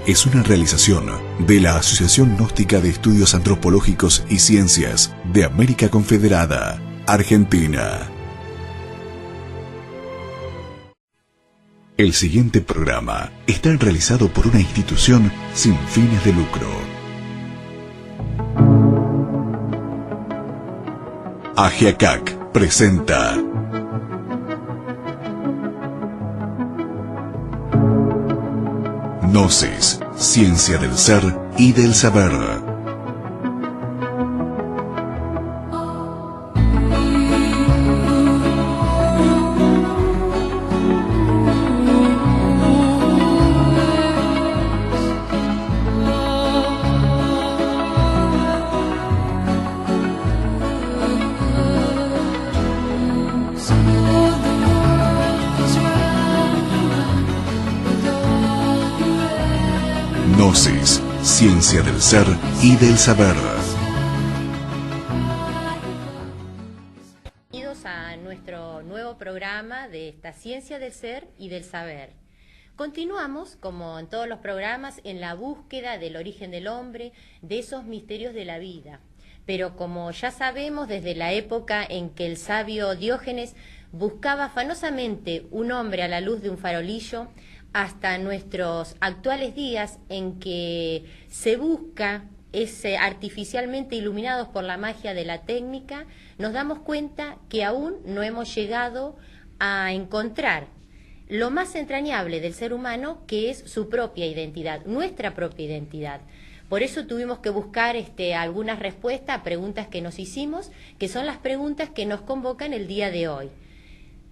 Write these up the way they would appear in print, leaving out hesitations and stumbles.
es una realización de la Asociación Gnóstica de Estudios Antropológicos y Ciencias de América Confederada, Argentina. El siguiente programa está realizado por una institución sin fines de lucro. Agiacac presenta Gnosis, ciencia del ser y del saber. Gnosis, ciencia del ser y del saber. Bienvenidos a nuestro nuevo programa de esta ciencia del ser y del saber. Continuamos, como en todos los programas, en la búsqueda del origen del hombre, de esos misterios de la vida. Pero como ya sabemos, desde la época en que el sabio Diógenes buscaba afanosamente un hombre a la luz de un farolillo, hasta nuestros actuales días en que se busca artificialmente iluminados por la magia de la técnica, nos damos cuenta que aún no hemos llegado a encontrar lo más entrañable del ser humano, que es su propia identidad, nuestra propia identidad. Por eso tuvimos que buscar algunas respuestas a preguntas que nos hicimos, que son las preguntas que nos convocan el día de hoy.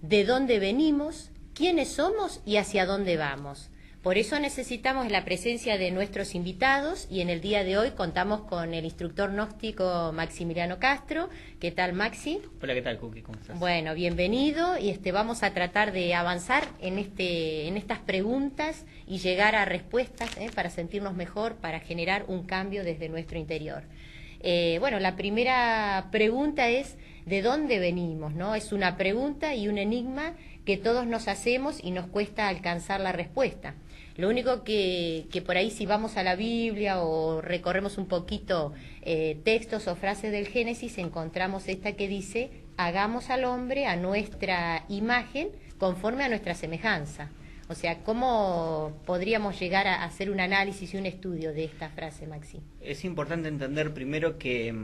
¿De dónde venimos? ¿Quiénes somos y hacia dónde vamos? Por eso necesitamos la presencia de nuestros invitados y en el día de hoy contamos con el instructor gnóstico Maximiliano Castro. ¿Qué tal, Maxi? Hola, ¿qué tal, Cookie? ¿Cómo estás? Bueno, bienvenido y vamos a tratar de avanzar en estas preguntas y llegar a respuestas para sentirnos mejor, para generar un cambio desde nuestro interior. Bueno, la primera pregunta es ¿de dónde venimos? ¿No? Es una pregunta y un enigma que todos nos hacemos y nos cuesta alcanzar la respuesta. Lo único que por ahí, si vamos a la Biblia o recorremos un poquito textos o frases del Génesis, encontramos esta que dice: hagamos al hombre a nuestra imagen, conforme a nuestra semejanza. O sea, ¿cómo podríamos llegar a hacer un análisis y un estudio de esta frase, Maxi? Es importante entender primero que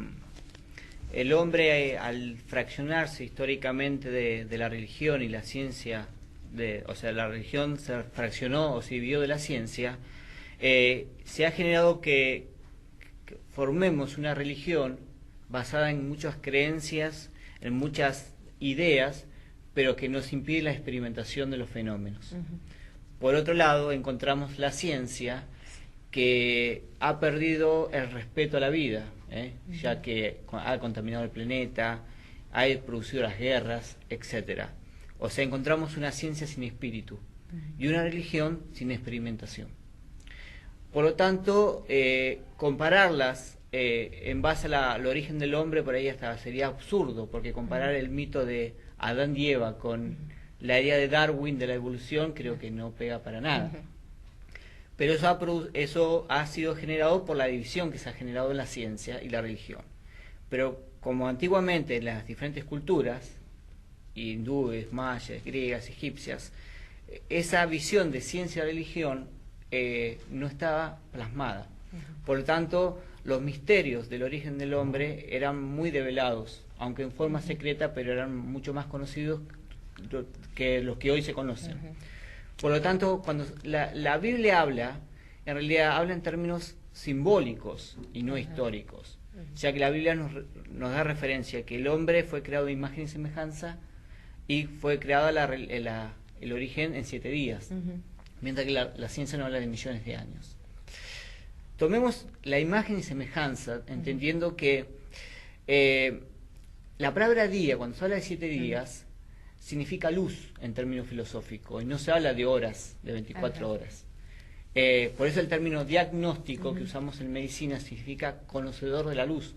el hombre, al fraccionarse históricamente de la religión y la ciencia, o sea, la religión se fraccionó o se dividió de la ciencia, se ha generado que formemos una religión basada en muchas creencias, en muchas ideas, pero que nos impide la experimentación de los fenómenos. Por otro lado, encontramos la ciencia que ha perdido el respeto a la vida, ya que ha contaminado el planeta, ha producido las guerras, etcétera. O sea, encontramos una ciencia sin espíritu y una religión sin experimentación. Por lo tanto, compararlas en base al origen del hombre, por ahí hasta sería absurdo, porque comparar el mito de Adán y Eva con la idea de Darwin de la evolución creo que no pega para nada. Pero eso ha sido generado por la división que se ha generado en la ciencia y la religión. Pero como antiguamente en las diferentes culturas, hindúes, mayas, griegas, egipcias, esa visión de ciencia y religión no estaba plasmada. Por lo tanto, los misterios del origen del hombre eran muy develados, aunque en forma secreta, pero eran mucho más conocidos que los que hoy se conocen. Por lo tanto, cuando la Biblia habla, en realidad habla en términos simbólicos y no históricos. Ya que la Biblia nos da referencia que el hombre fue creado de imagen y semejanza y fue creado el origen en 7 días, mientras que la ciencia no habla de millones de años. Tomemos la imagen y semejanza, entendiendo que la palabra día, cuando se habla de 7 días, significa luz en términos filosóficos, y no se habla de horas, de 24 horas. Por eso el término diagnóstico que usamos en medicina significa conocedor de la luz.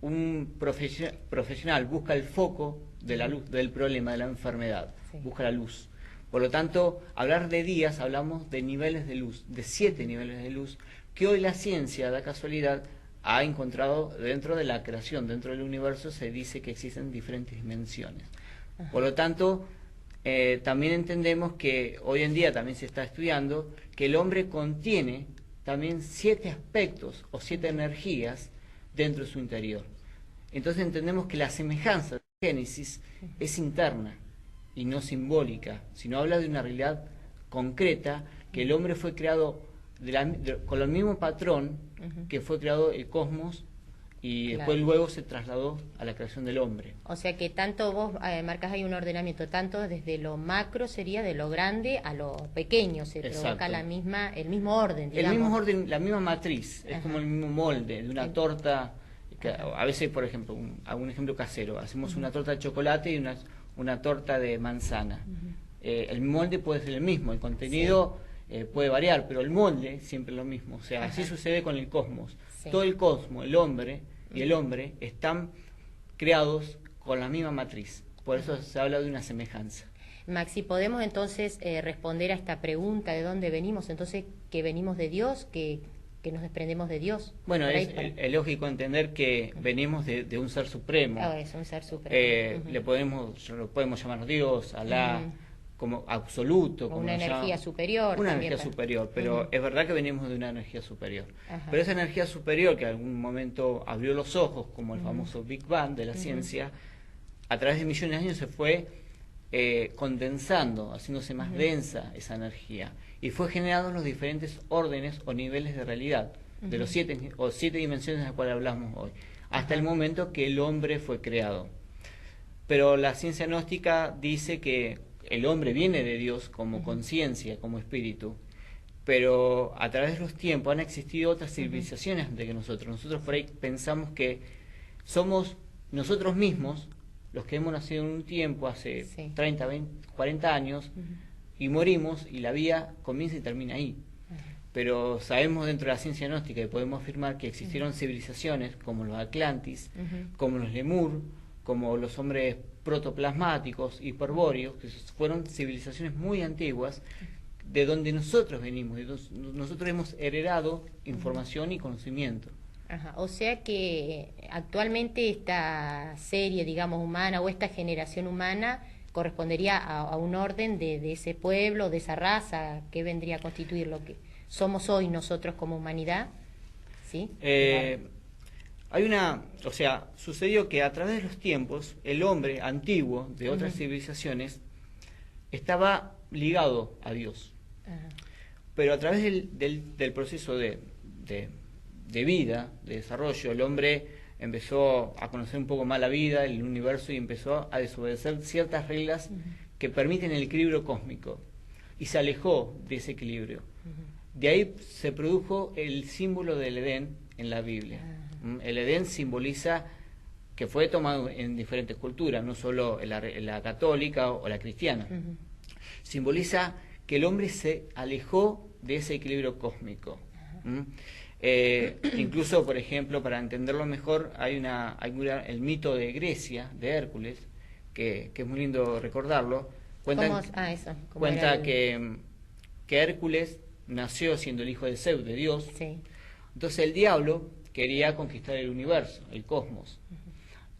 Un profesional busca el foco de la luz, del problema, de la enfermedad, busca la luz. Por lo tanto, hablar de días, hablamos de niveles de luz, de 7 niveles de luz, que hoy la ciencia, da casualidad, ha encontrado dentro de la creación, dentro del universo, se dice que existen diferentes dimensiones. Por lo tanto, también entendemos que hoy en día también se está estudiando que el hombre contiene también 7 aspectos o 7 energías dentro de su interior. Entonces entendemos que la semejanza de Génesis es interna y no simbólica, sino habla de una realidad concreta, que el hombre fue creado con el mismo patrón que fue creado el cosmos, y después luego se trasladó a la creación del hombre. O sea que tanto vos marcas ahí un ordenamiento, tanto desde lo macro sería de lo grande a lo pequeño, se provoca el mismo orden, digamos. El mismo orden, la misma matriz, es como el mismo molde de una torta. A veces, por ejemplo, hago un ejemplo casero, hacemos una torta de chocolate y una torta de manzana. El molde puede ser el mismo, el contenido puede variar, pero el molde siempre es lo mismo. O sea, así sucede con el cosmos. Todo el cosmos, el hombre y el hombre están creados con la misma matriz. Por eso se habla de una semejanza. Maxi, ¿podemos entonces responder a esta pregunta de dónde venimos? Entonces, ¿que venimos de Dios? ¿Que nos desprendemos de Dios? Bueno, es lógico entender que venimos de un ser supremo. Es un ser supremo. Lo podemos llamar Dios, Alá, como absoluto. Como una energía superior. Una energía superior, pero es verdad que venimos de una energía superior. Pero esa energía superior que en algún momento abrió los ojos, como el famoso Big Bang de la ciencia, a través de millones de años se fue condensando, haciéndose más densa esa energía, y fue generando los diferentes órdenes o niveles de realidad, de los 7 dimensiones de las cuales hablamos hoy, hasta el momento que el hombre fue creado. Pero la ciencia gnóstica dice que el hombre viene de Dios como conciencia, como espíritu, pero a través de los tiempos han existido otras civilizaciones antes que nosotros. Nosotros por ahí pensamos que somos nosotros mismos los que hemos nacido en un tiempo, hace 30, 20, 40 años, y morimos, y la vida comienza y termina ahí. Pero sabemos dentro de la ciencia gnóstica y podemos afirmar que existieron civilizaciones como los Atlantis, como los Lemur, como los hombres protoplasmáticos, hiperbóreos, que fueron civilizaciones muy antiguas, de donde nosotros venimos, nosotros hemos heredado información y conocimiento. O sea que actualmente esta serie, digamos, humana, o esta generación humana, correspondería a un orden de ese pueblo, de esa raza, que vendría a constituir lo que somos hoy nosotros como humanidad, ¿sí? Sucedió que a través de los tiempos, el hombre antiguo de otras civilizaciones estaba ligado a Dios. Pero a través del proceso de vida, de desarrollo, el hombre empezó a conocer un poco más la vida, el universo, y empezó a desobedecer ciertas reglas que permiten el equilibrio cósmico, y se alejó de ese equilibrio. De ahí se produjo el símbolo del Edén en la Biblia. El Edén simboliza, que fue tomado en diferentes culturas, no solo en la católica o la cristiana, simboliza que el hombre se alejó de ese equilibrio cósmico. Incluso, por ejemplo, para entenderlo mejor, hay el mito de Grecia, de Hércules, que es muy lindo recordarlo. Cuenta que Hércules nació siendo el hijo de Zeus, de Dios. Entonces el diablo quería conquistar el universo, el cosmos,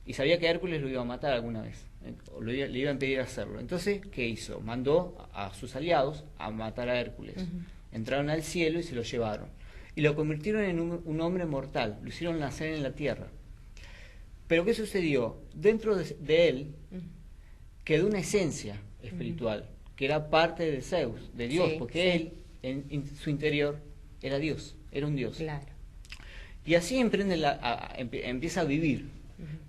y sabía que Hércules lo iba a matar alguna vez, o le iba a impedir hacerlo. Entonces, ¿qué hizo? Mandó a sus aliados a matar a Hércules. Entraron al cielo y se lo llevaron, y lo convirtieron en un hombre mortal, lo hicieron nacer en la tierra. Pero ¿qué sucedió? Dentro de él quedó una esencia espiritual, que era parte de Zeus, de Dios, porque él, en su interior, era Dios, era un Dios. Y así empieza a vivir.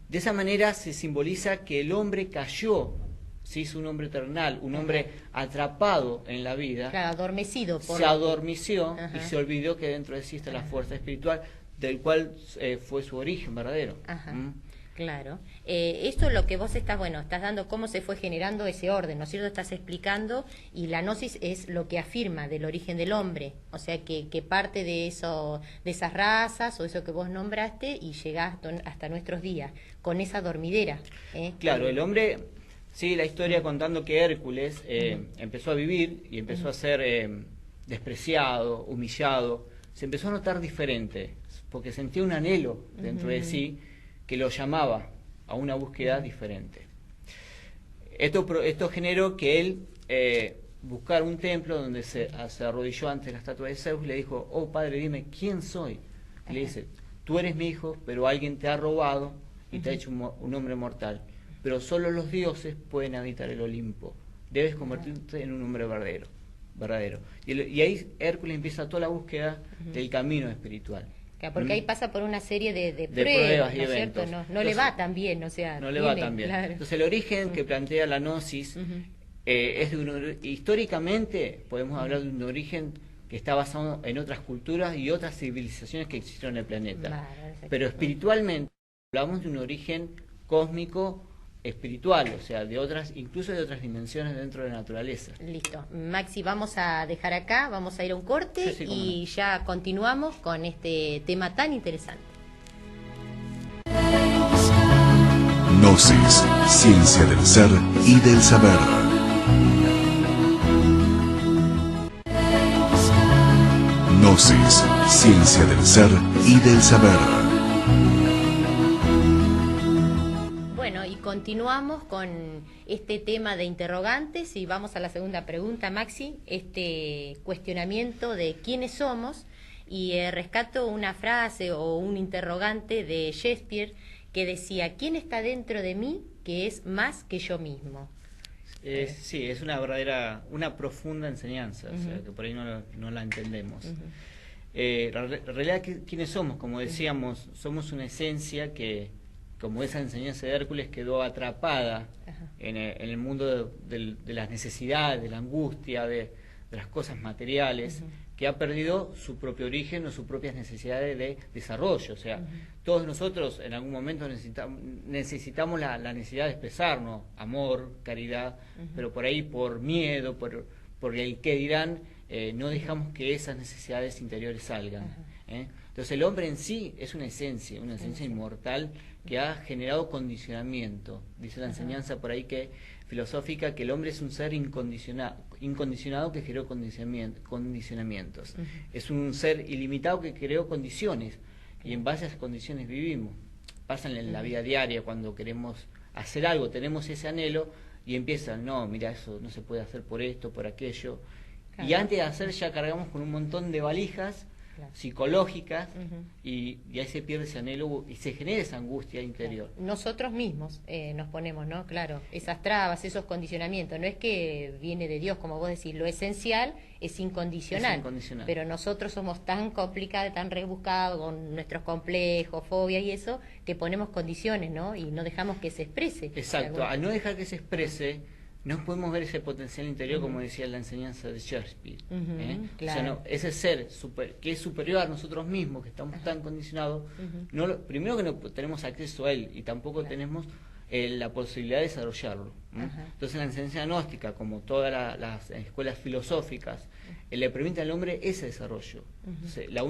De esa manera se simboliza que el hombre cayó, se hizo un hombre terrenal, un hombre atrapado en la vida. Adormecido. Se adormeció y se olvidó que dentro de sí está la fuerza espiritual, del cual fue su origen verdadero. Claro. Esto es lo que vos estás dando, cómo se fue generando ese orden, ¿no es cierto? Estás explicando, y la gnosis es lo que afirma del origen del hombre, o sea, que parte de eso, de esas razas, o eso que vos nombraste, y llegás hasta nuestros días, con esa dormidera. Claro, el hombre, Sí, la historia contando que Hércules empezó a vivir y empezó a ser despreciado, humillado. Se empezó a notar diferente, porque sentía un anhelo dentro de sí que lo llamaba a una búsqueda diferente. Esto generó que él buscara un templo donde se arrodilló ante la estatua de Zeus y le dijo: oh padre, dime, ¿quién soy? Y le dice: tú eres mi hijo, pero alguien te ha robado y te ha hecho un hombre mortal. Pero solo los dioses pueden habitar el Olimpo. Debes convertirte en un hombre verdadero. Y ahí Hércules empieza toda la búsqueda del camino espiritual. Claro, porque ahí pasa por una serie de pruebas, ¿no es cierto? No Entonces, le va tan bien, o sea... No le va tan bien. Claro. Entonces el origen que plantea la gnosis es históricamente podemos hablar de un origen que está basado en otras culturas y otras civilizaciones que existieron en el planeta. Claro, pero espiritualmente hablamos de un origen cósmico espiritual, o sea, incluso de otras dimensiones dentro de la naturaleza. Listo. Maxi, vamos a dejar acá, vamos a ir a un corte y ya continuamos con este tema tan interesante. Gnosis, ciencia del ser y del saber. Gnosis, ciencia del ser y del saber. Bueno, y continuamos con este tema de interrogantes y vamos a la segunda pregunta, Maxi, este cuestionamiento de quiénes somos, y rescato una frase o un interrogante de Shakespeare que decía: ¿quién está dentro de mí que es más que yo mismo? Sí, es una profunda enseñanza, o sea, que por ahí no la entendemos. En realidad, ¿quiénes somos? Como decíamos, somos una esencia que, como esa enseñanza de Hércules, quedó atrapada en el mundo de las necesidades, de la angustia, de las cosas materiales, que ha perdido su propio origen o sus propias necesidades de desarrollo. O sea, todos nosotros en algún momento necesitamos la necesidad de expresarnos, amor, caridad, pero por ahí por miedo, por el qué dirán, no dejamos que esas necesidades interiores salgan. Entonces el hombre en sí es una esencia inmortal que ha generado condicionamiento. Dice la enseñanza por ahí filosófica, que el hombre es un ser incondicionado que creó condicionamientos. Es un ser ilimitado que creó condiciones y en base a esas condiciones vivimos. Pasan en la vida diaria cuando queremos hacer algo, tenemos ese anhelo y empiezan: no, mira, eso no se puede hacer por esto, por aquello. Claro. Y antes de hacer ya cargamos con un montón de valijas psicológicas y ahí se pierde ese anhelo y se genera esa angustia interior. Nosotros mismos nos ponemos, ¿no? Claro, esas trabas, esos condicionamientos. No es que viene de Dios, como vos decís, lo esencial es incondicional. Pero nosotros somos tan complicados, tan rebuscados con nuestros complejos, fobias y eso, que ponemos condiciones, ¿no? Y no dejamos que se exprese. Exacto, al no dejar que se exprese, no podemos ver ese potencial interior, como decía la enseñanza de Shakespeare. Claro. O sea, ese ser que es superior a nosotros mismos, que estamos tan condicionados, primero que no tenemos acceso a él y tampoco tenemos la posibilidad de desarrollarlo. Entonces la enseñanza gnóstica, como todas las escuelas filosóficas, le permite al hombre ese desarrollo. O sea, la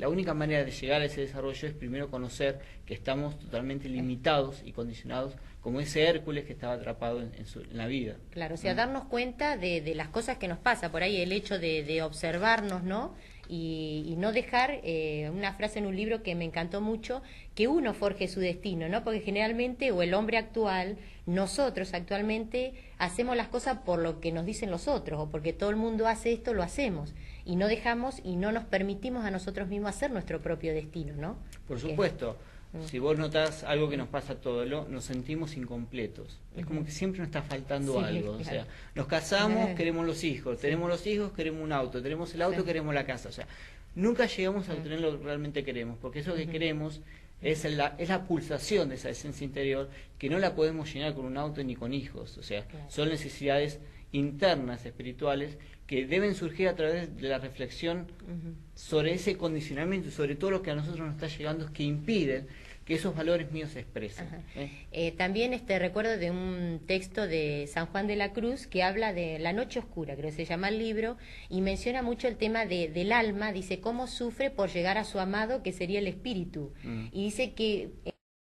única manera de llegar a ese desarrollo es primero conocer que estamos totalmente limitados y condicionados, como ese Hércules que estaba atrapado en la vida. Claro, o sea, darnos cuenta de las cosas que nos pasa, por ahí el hecho de observarnos, ¿no? Y no dejar, una frase en un libro que me encantó mucho, que uno forje su destino, ¿no? Porque generalmente, o el hombre actual, nosotros actualmente hacemos las cosas por lo que nos dicen los otros, o porque todo el mundo hace esto, lo hacemos, y no dejamos y no nos permitimos a nosotros mismos hacer nuestro propio destino, ¿no? Por supuesto. Si vos notás algo que nos pasa a todos, nos sentimos incompletos. Es como que siempre nos está faltando algo. Claro. O sea, nos casamos, queremos los hijos, tenemos los hijos, queremos un auto, tenemos el auto, queremos la casa. O sea, nunca llegamos a obtener lo que realmente queremos, porque eso que queremos es la pulsación de esa esencia interior que no la podemos llenar con un auto ni con hijos. O sea, son necesidades internas, espirituales, que deben surgir a través de la reflexión sobre ese condicionamiento y sobre todo lo que a nosotros nos está llegando, que impiden que esos valores míos se expresen. También recuerdo de un texto de San Juan de la Cruz que habla de la noche oscura, creo que se llama el libro, y menciona mucho el tema del alma, dice cómo sufre por llegar a su amado, que sería el espíritu, y dice que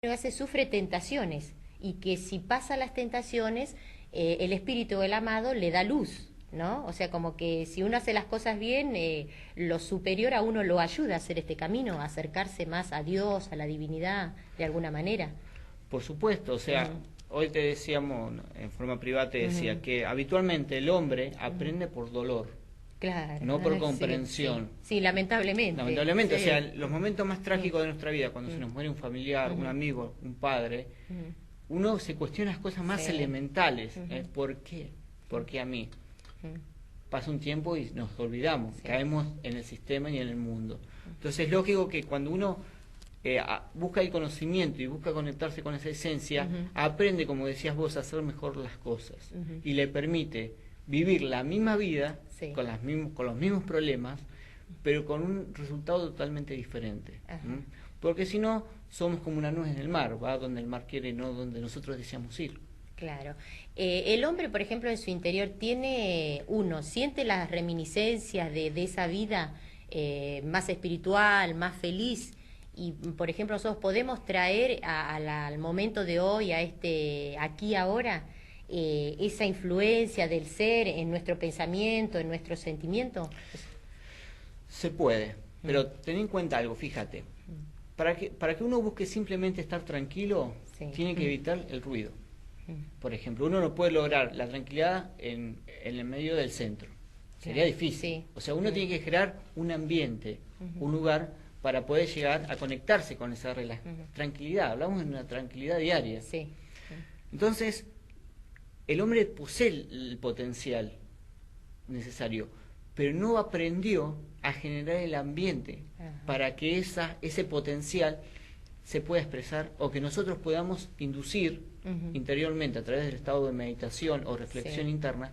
a veces sufre tentaciones, y que si pasa las tentaciones, el espíritu del amado le da luz, ¿no? O sea, como que si uno hace las cosas bien, lo superior a uno lo ayuda a hacer este camino, a acercarse más a Dios, a la divinidad, de alguna manera. Por supuesto, o sea, hoy te decíamos, en forma privada te decía que habitualmente el hombre aprende por dolor. Claro, No por comprensión. Sí, lamentablemente. Lamentablemente, sí. o sea, los momentos más trágicos de nuestra vida, cuando se nos muere un familiar, un amigo, un padre, uno se cuestiona las cosas más elementales. ¿Por qué? ¿Por qué a mí? Pasa un tiempo y nos olvidamos, caemos en el sistema y en el mundo. Entonces es lógico que cuando uno busca el conocimiento y busca conectarse con esa esencia, aprende, como decías vos, a hacer mejor las cosas y le permite vivir la misma vida con los mismos problemas, pero con un resultado totalmente diferente. Porque si no, somos como una nuez en el mar, va donde el mar quiere y no donde nosotros deseamos ir. Claro. El hombre, por ejemplo, en su interior siente las reminiscencias de esa vida más espiritual, más feliz, y por ejemplo nosotros podemos traer al momento de hoy, a este aquí ahora, esa influencia del ser en nuestro pensamiento, en nuestro sentimiento. Se puede, pero ten en cuenta algo, fíjate, para que uno busque simplemente estar tranquilo, tiene que evitar el ruido. Por ejemplo, uno no puede lograr la tranquilidad en el medio del centro, sería difícil. O sea, uno tiene que crear un ambiente, un lugar para poder llegar a conectarse con esa tranquilidad. Hablamos de una tranquilidad diaria. Entonces, el hombre posee el potencial necesario, pero no aprendió a generar el ambiente para que ese potencial se pueda expresar, o que nosotros podamos inducir interiormente a través del estado de meditación o reflexión interna,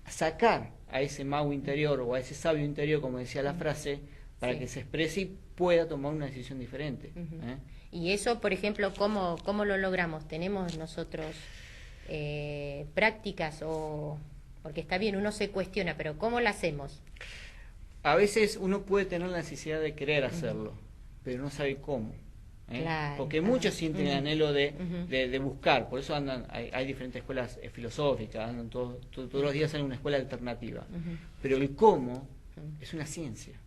sacar a ese mago interior o a ese sabio interior, como decía la frase, para que se exprese y pueda tomar una decisión diferente. Y eso, por ejemplo, ¿cómo lo logramos? ¿Tenemos nosotros prácticas porque está bien, uno se cuestiona, pero ¿cómo lo hacemos? A veces uno puede tener la necesidad de querer hacerlo, pero no sabe cómo. Porque muchos sienten el anhelo de buscar, por eso hay diferentes escuelas filosóficas, andan todos los días en una escuela alternativa, pero el cómo es una ciencia.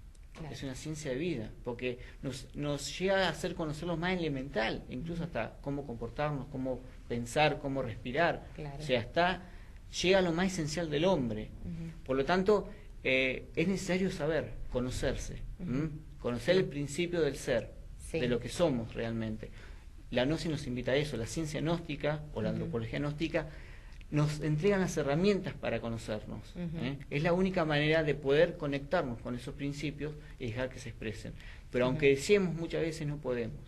Es una ciencia de vida, porque nos llega a hacer conocer lo más elemental, incluso hasta cómo comportarnos, cómo pensar, cómo respirar. O sea, llega a lo más esencial del hombre. Por lo tanto, es necesario saber, conocerse, conocer el principio del ser, de lo que somos realmente. La gnosis nos invita a eso, la ciencia gnóstica o la antropología gnóstica nos entregan las herramientas para conocernos. Es la única manera de poder conectarnos con esos principios y dejar que se expresen. Pero aunque deseemos, muchas veces no podemos.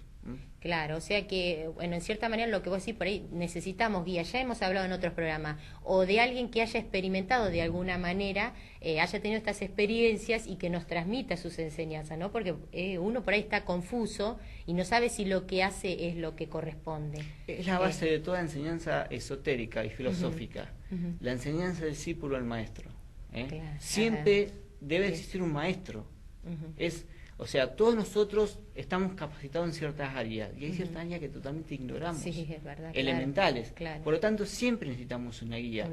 Claro, o sea que, bueno, en cierta manera lo que vos decís por ahí, necesitamos guía, ya hemos hablado en otros programas, o de alguien que haya experimentado de alguna manera, haya tenido estas experiencias y que nos transmita sus enseñanzas, ¿no? Porque uno por ahí está confuso y no sabe si lo que hace es lo que corresponde. Es la base de toda enseñanza esotérica y filosófica, la enseñanza del discípulo al maestro. Siempre debe existir un maestro. O sea, todos nosotros estamos capacitados en ciertas áreas, y hay ciertas áreas que totalmente ignoramos, es verdad, elementales. Por lo tanto, siempre necesitamos una guía.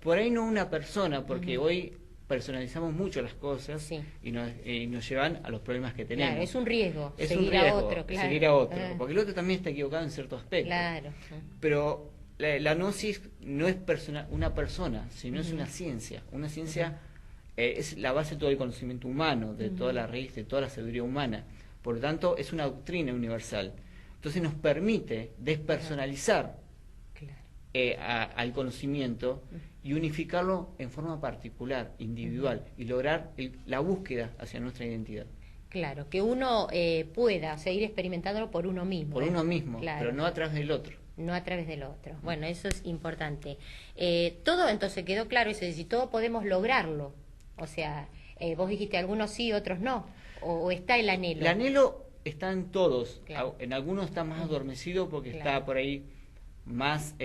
Por ahí no una persona, porque hoy personalizamos mucho las cosas y nos llevan a los problemas que tenemos. Claro, es un riesgo, seguir a otro, porque el otro también está equivocado en cierto aspecto. Pero la gnosis no es una persona, sino es una ciencia. Una ciencia es la base de todo el conocimiento humano, de toda la raíz, de toda la sabiduría humana. Por lo tanto, es una doctrina universal. Entonces nos permite despersonalizar al conocimiento y unificarlo en forma particular, individual, y lograr la búsqueda hacia nuestra identidad. Claro, que uno pueda seguir experimentándolo por uno mismo. Por uno mismo, pero no a través del otro. No a través del otro. Bueno, eso es importante. Todo entonces quedó claro, es decir, todo podemos lograrlo. O sea, vos dijiste algunos sí, otros no. O está el anhelo. El anhelo está en todos. En algunos está más adormecido porque está por ahí más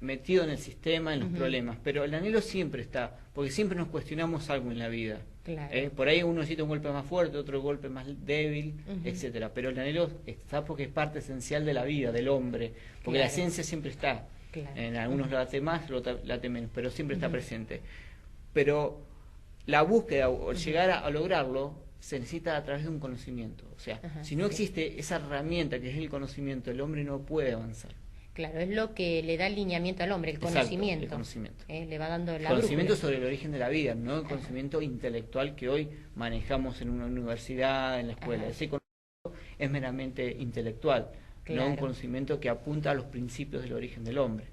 metido en el sistema, en los problemas, pero el anhelo siempre está, porque siempre nos cuestionamos algo en la vida. Claro. Por ahí uno necesita un golpe más fuerte, otro golpe más débil, etcétera. Pero el anhelo está porque es parte esencial de la vida, del hombre, porque la ciencia siempre está. Claro. En algunos la late más, la late menos, pero siempre está presente. Pero la búsqueda o llegar a lograrlo se necesita a través de un conocimiento. O sea, si no existe esa herramienta que es el conocimiento, el hombre no puede avanzar. Claro, es lo que le da el lineamiento al hombre, el conocimiento. Exacto, el conocimiento. Le va dando la conocimiento brújula sobre el origen de la vida, no el conocimiento intelectual que hoy manejamos en una universidad, en la escuela. Ese conocimiento es meramente intelectual, no un conocimiento que apunta a los principios del origen del hombre.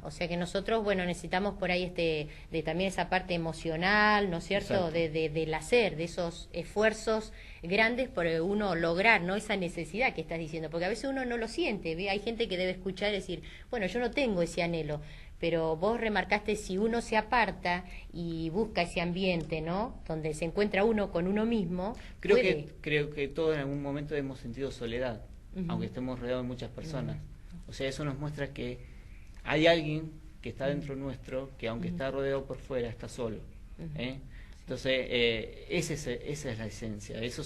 O sea que nosotros, bueno, necesitamos por ahí de también esa parte emocional, ¿no es cierto?, del hacer, de esos esfuerzos grandes por uno lograr, ¿no?, esa necesidad que estás diciendo, porque a veces uno no lo siente, hay gente que debe escuchar y decir, bueno, yo no tengo ese anhelo, pero vos remarcaste, si uno se aparta y busca ese ambiente, ¿no?, donde se encuentra uno con uno mismo, creo que todos en algún momento hemos sentido soledad, aunque estemos rodeados de muchas personas. O sea, eso nos muestra que hay alguien que está dentro nuestro, que aunque está rodeado por fuera, está solo. Entonces, esa es la esencia. Eso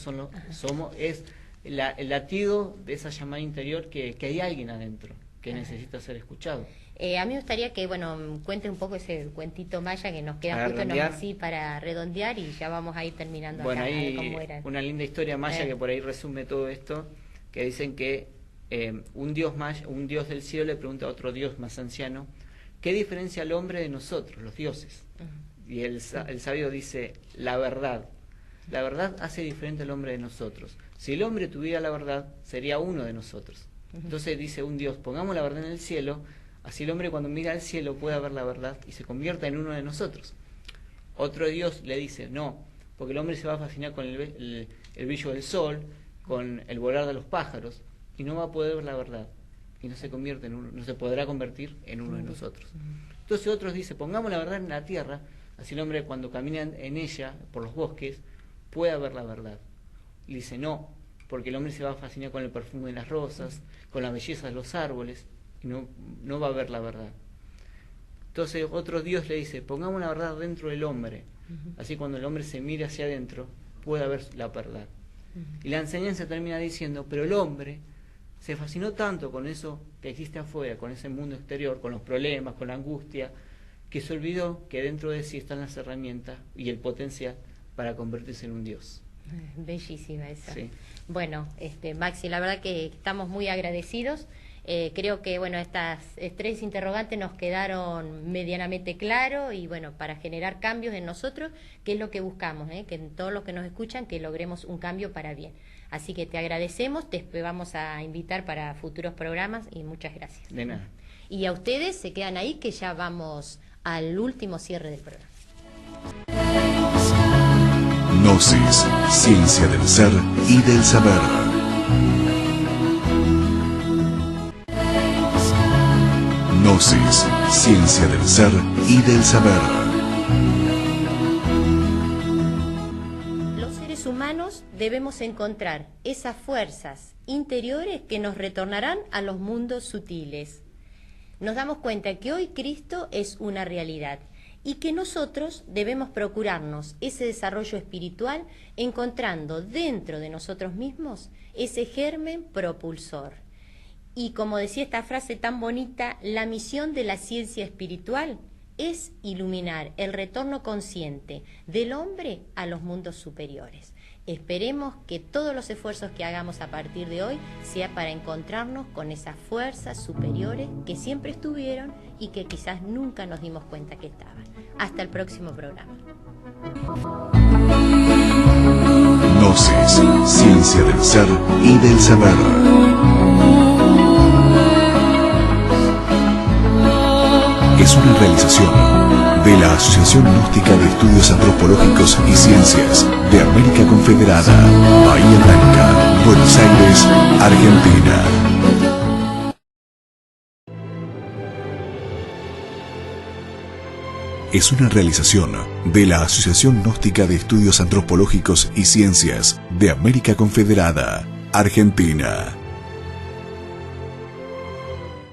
es el latido de esa llamada interior que hay alguien adentro que necesita ser escuchado. A mí me gustaría que, bueno, cuente un poco ese cuentito maya que nos queda justo así para redondear y ya vamos a ir terminando. Bueno, acá, hay cómo era. Una linda historia maya que por ahí resume todo esto, que dicen que un dios del cielo le pregunta a otro dios más anciano, ¿qué diferencia al hombre de nosotros, los dioses? Y el sabio dice, la verdad. La verdad hace diferente al hombre de nosotros. Si el hombre tuviera la verdad, sería uno de nosotros. Entonces dice un dios, pongamos la verdad en el cielo, así el hombre cuando mira al cielo pueda ver la verdad y se convierta en uno de nosotros. Otro dios le dice, no, porque el hombre se va a fascinar con el brillo del sol, con el volar de los pájaros, y no va a poder ver la verdad, y no se convierte en uno, no se podrá convertir en uno de nosotros. Entonces otros dicen, pongamos la verdad en la tierra, así el hombre cuando camina en ella, por los bosques, pueda ver la verdad. Y dice, no, porque el hombre se va a fascinar con el perfume de las rosas, con la belleza de los árboles, y no va a ver la verdad. Entonces otro Dios le dice, pongamos la verdad dentro del hombre, así cuando el hombre se mire hacia adentro, pueda ver la verdad. Y la enseñanza termina diciendo, pero el hombre se fascinó tanto con eso que existe afuera, con ese mundo exterior, con los problemas, con la angustia, que se olvidó que dentro de sí están las herramientas y el potencial para convertirse en un Dios. Bellísima esa. Sí. Bueno, Maxi, la verdad que estamos muy agradecidos. Creo que bueno, estas tres interrogantes nos quedaron medianamente claros y bueno, para generar cambios en nosotros, que es lo que buscamos, que en todos los que nos escuchan, que logremos un cambio para bien. Así que te agradecemos, te vamos a invitar para futuros programas y muchas gracias. De nada. Y a ustedes se quedan ahí que ya vamos al último cierre del programa. Gnosis, ciencia del ser y del saber. Gnosis, ciencia del ser y del saber. Los seres humanos debemos encontrar esas fuerzas interiores que nos retornarán a los mundos sutiles. Nos damos cuenta que hoy Cristo es una realidad y que nosotros debemos procurarnos ese desarrollo espiritual encontrando dentro de nosotros mismos ese germen propulsor. Y como decía esta frase tan bonita, la misión de la ciencia espiritual es iluminar el retorno consciente del hombre a los mundos superiores. Esperemos que todos los esfuerzos que hagamos a partir de hoy sea para encontrarnos con esas fuerzas superiores que siempre estuvieron y que quizás nunca nos dimos cuenta que estaban. Hasta el próximo programa. Gnosis, ciencia del ser y del saber. Es una realización de la Asociación Gnóstica de Estudios Antropológicos y Ciencias de América Confederada, Bahía Blanca, Buenos Aires, Argentina. Es una realización de la Asociación Gnóstica de Estudios Antropológicos y Ciencias de América Confederada, Argentina.